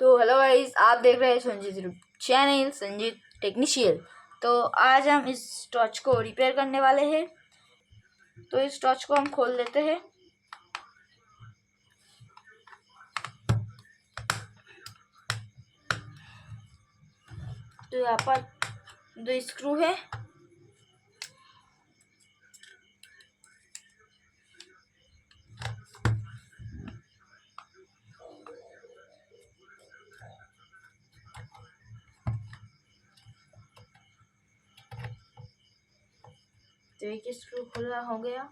तो hello guys, आप देख रहे हैं संजीत चैनल संजीत टेक्नीशियन। तो आज हम इस टॉर्च को रिपेयर करने वाले हैं। तो इस टॉर्च को हम खोल देते हैं। तो यहाँ पर 2 स्क्रू है। तो एक स्क्रू खुला हो गया।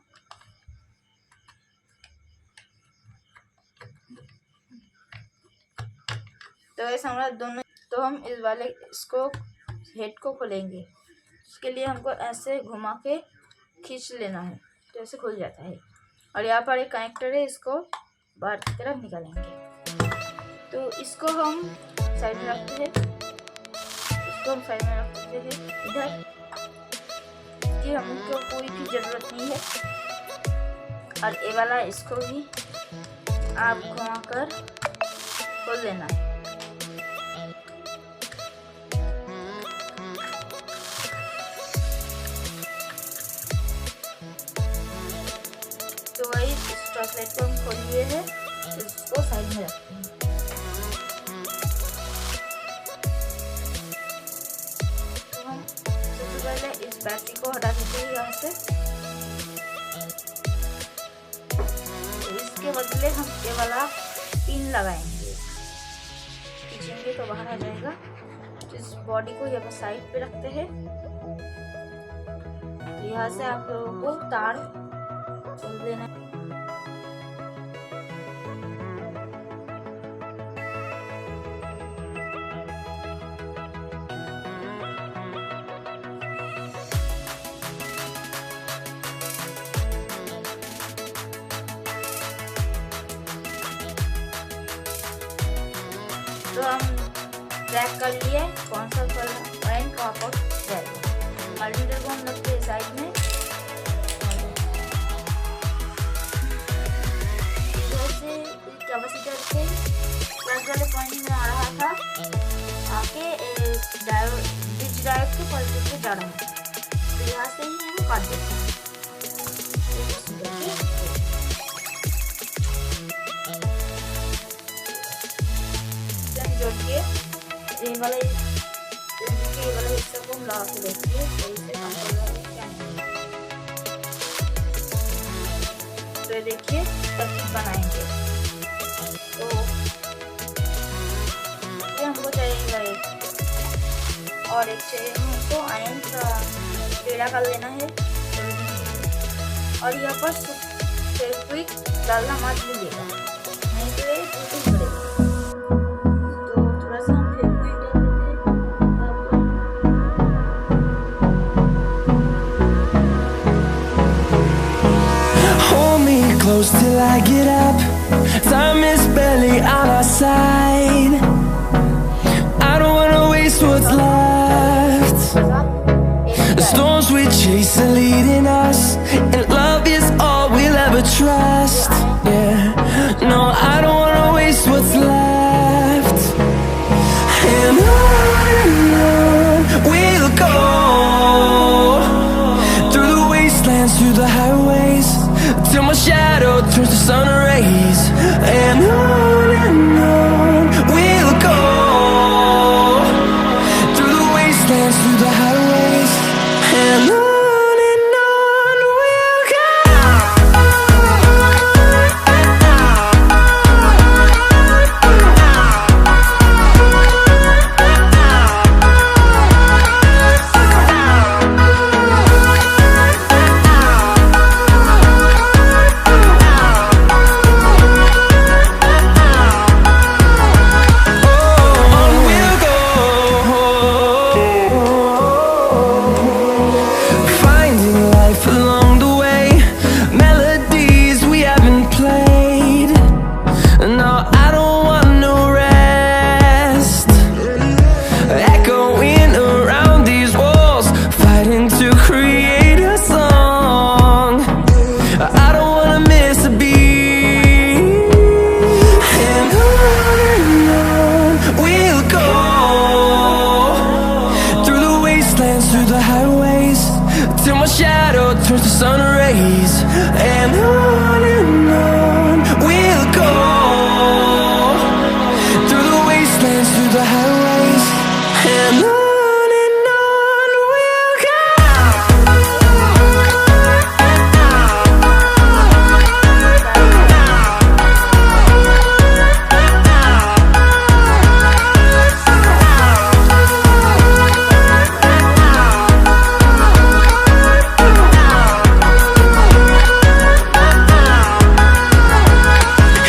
तो ऐसा हमारा दोनों। तो हम इस वाले इसको हेड को खोलेंगे। इसके लिए हमको ऐसे घुमा के खींच लेना है, तो ऐसे खुल जाता है। और यहाँ पर एक कनेक्टर है, इसको बाहर की तरफ निकालेंगे। तो इसको हम साइड में रखते हैं। इसको हम साइड में रखते हैं इधर, कि हमको कोई भी जरूरत नहीं है। और ये वाला इसको भी आप घुमा कर खोल लेना है। तो वही इस टॉर्चलाइट को हम खोल लिए हैं, इसको साइड में रखते हैं। तो हम सबसे पहले इस बैटरी को हटा देते हैं यहाँ से। तो इसके बदले हम ये वाला पिन लगाएंगे, खींचेंगे तो बाहर आ जाएगा। तो इस बॉडी को यहाँ पर साइड पे रखते हैं। तो यहाँ से आप लोगों को तार खोल देना है। तो हम ट्रैक कर लिए कौन सा पॉइंट कहाँ पर जाएगा। मल्टीमीटर को हम रखते हैं साइड में। जैसे कैपेसिटर के प्लस वाले पॉइंट में आ रहा था, आके ब्रिज डायोड के पॉजिटिव पे जा रहा था। तो यहाँ से ही हम काट देते हैं। ये वाला हिस्सा को हम लगा के देखिए सही से काम कर रहा है क्या नहीं। तो देखिए तरकीब बनाएंगे। तो ये हमको चाहिएगा एक, और एक चाहिए हमको आयन का पेड़ा कर लेना है। और यहाँ पर फेविक्विक डालना मत भूलिएगा, नहीं तो ये टूट पड़ेगा। Close till I get up. Time is barely on our side. I don't wanna waste what's left. The storms we chase are leading us, and love is all we'll ever trust. Yeah, no, I don't wanna waste what's left. And on we'll go, through the wastelands, through the highways, till my shadow turns to sun rays. And on we'll go, through the wastelands, through the highways. And on through the highways, and on we'll go.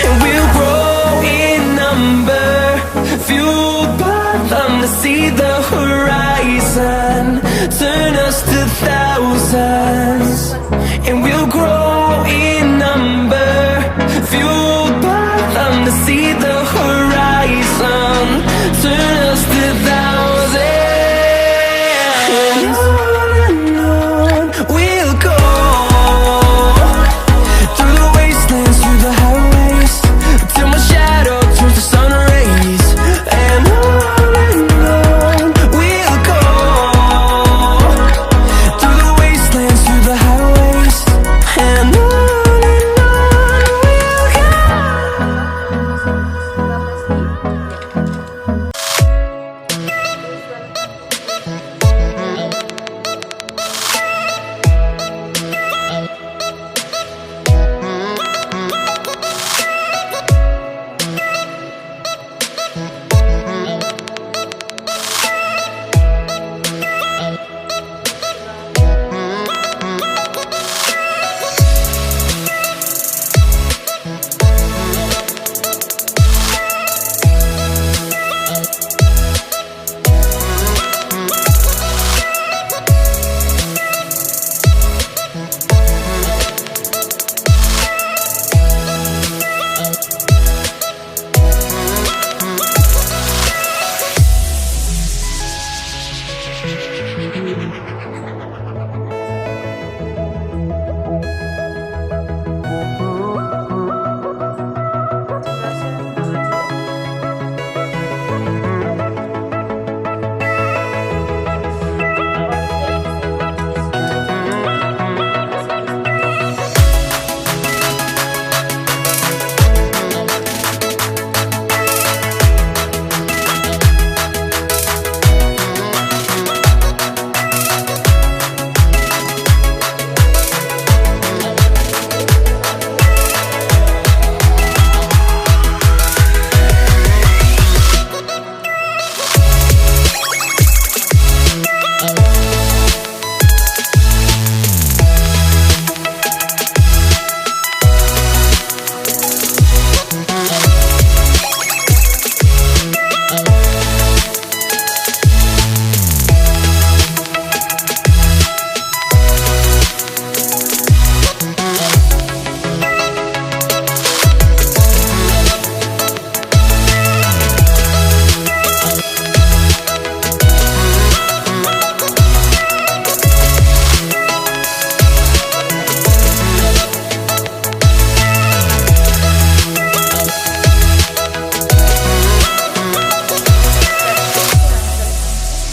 And we'll grow in number, fueled by them to see the horizon, turn us to thousands. And we'll grow in number, fueled by them to see the horizon, turn us to thousands. And on we'll go, through the wastelands, through the highways, till my shadow turns to sun rays. And on we'll go, through the wastelands, through the highways, and on we'll go.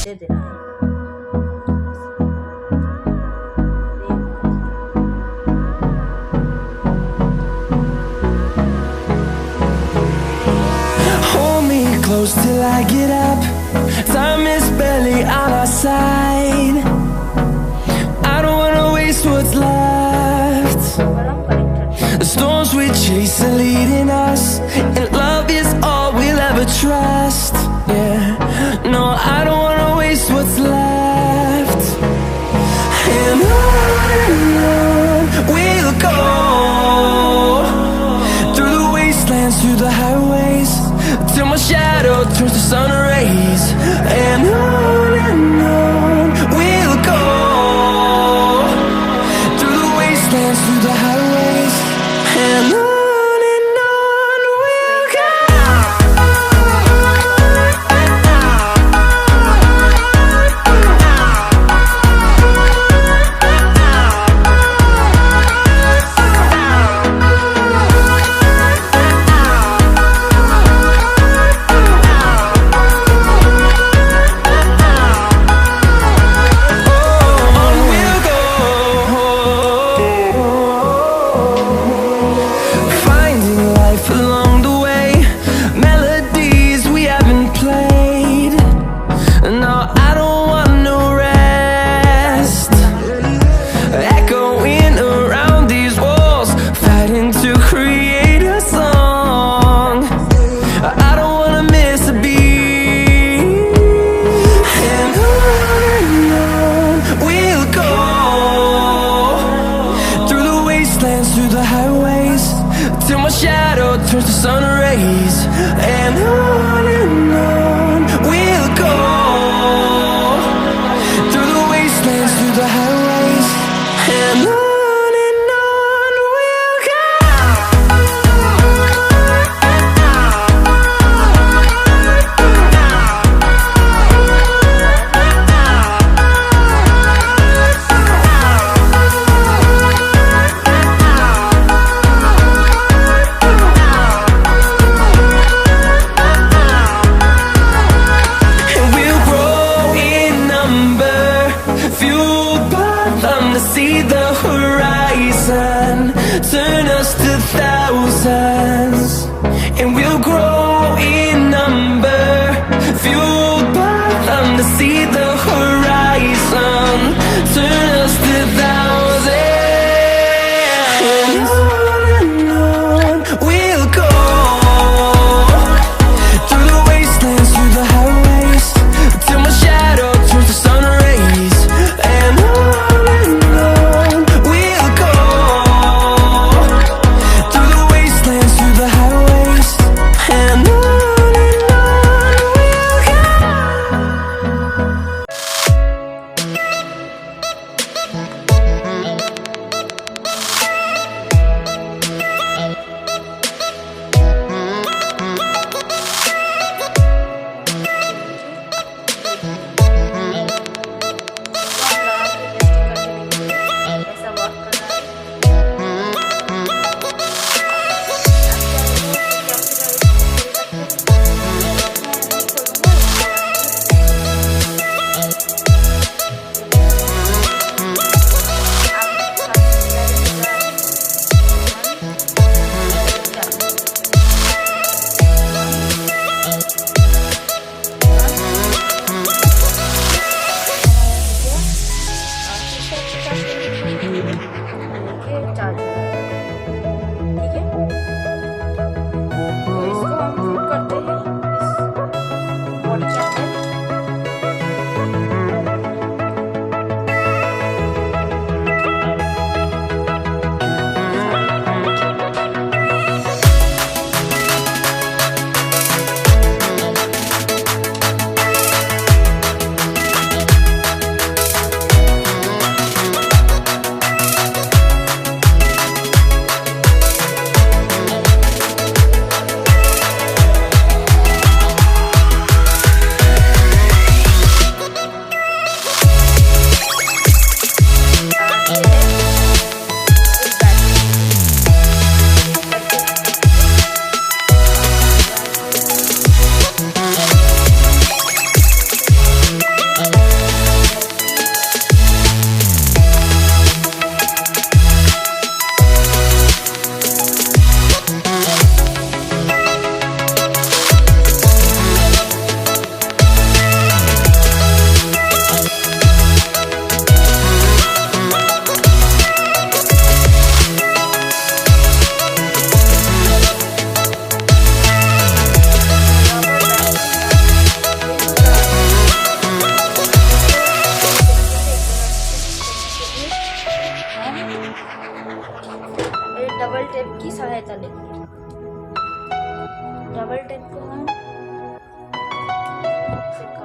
दे देना है। Hold me close till I get up. Time is barely on our side. I don't wanna waste what's left. The storms we chase are leading us, and love is all we'll ever trust. Yeah, no, I don't wanna waste what's left. And on we'll go, through the wastelands, through the highways, till my shadow turns to sun rays. And on we'll go, through the wastelands, through the highways, and on we'll go.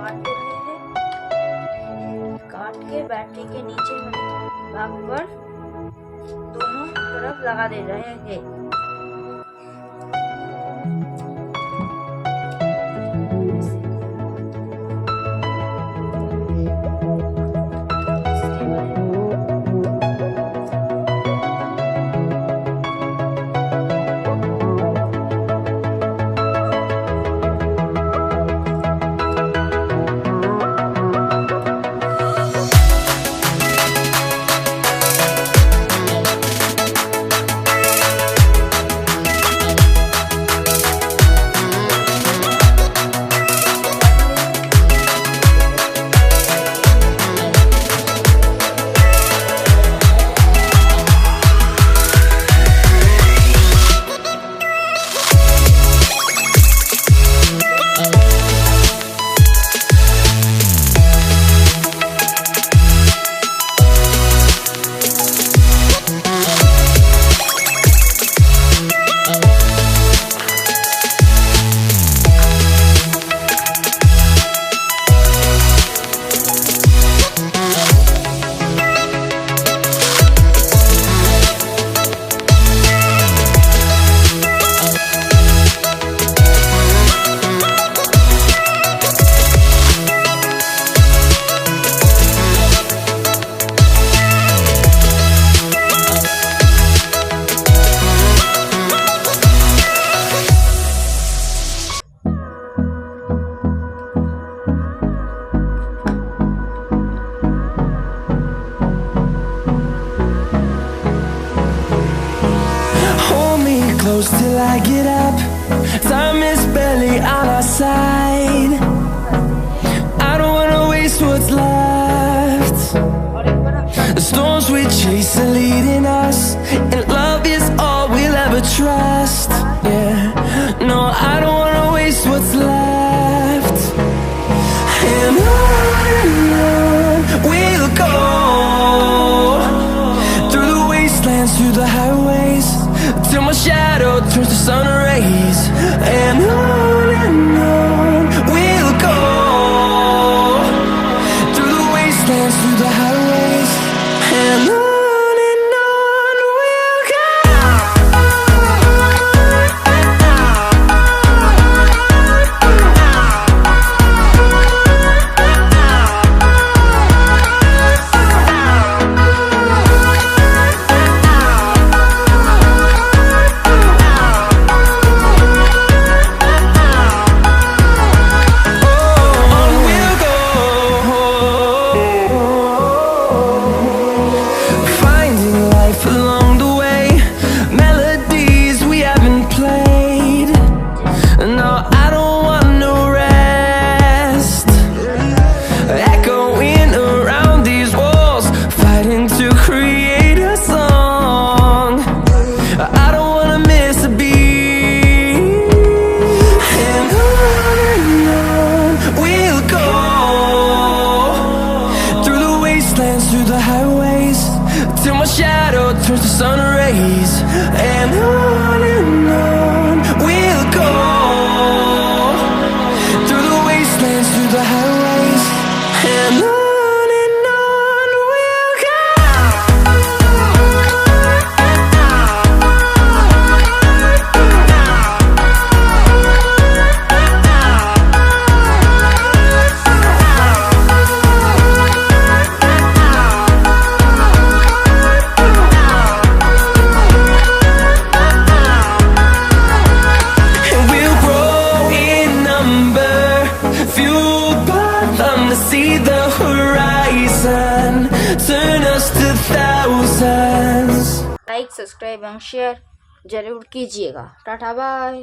काट रहे हैं। काट के battery के नीचे भाग पर दोनों तरफ लगा दे रहे हैं। Close till I get up. Time is barely on our side. I don't wanna waste what's left. The storms we chase are leading us, and love is all we'll ever trust. Yeah, no, I don't wanna waste what's left. And on we'll go, through the wastelands, through the highways, till my shadow turns to sun rays. And on we'll go, through the wastelands, through the highways, and on we'll go. Through the highways, till my shadow turns to sun rays. And on we'll go, through the wastelands, through the highways, and on we'll go. See the horizon, turn us to thousands. Like, subscribe एवं share जरूर कीजिएगा। Tata bye.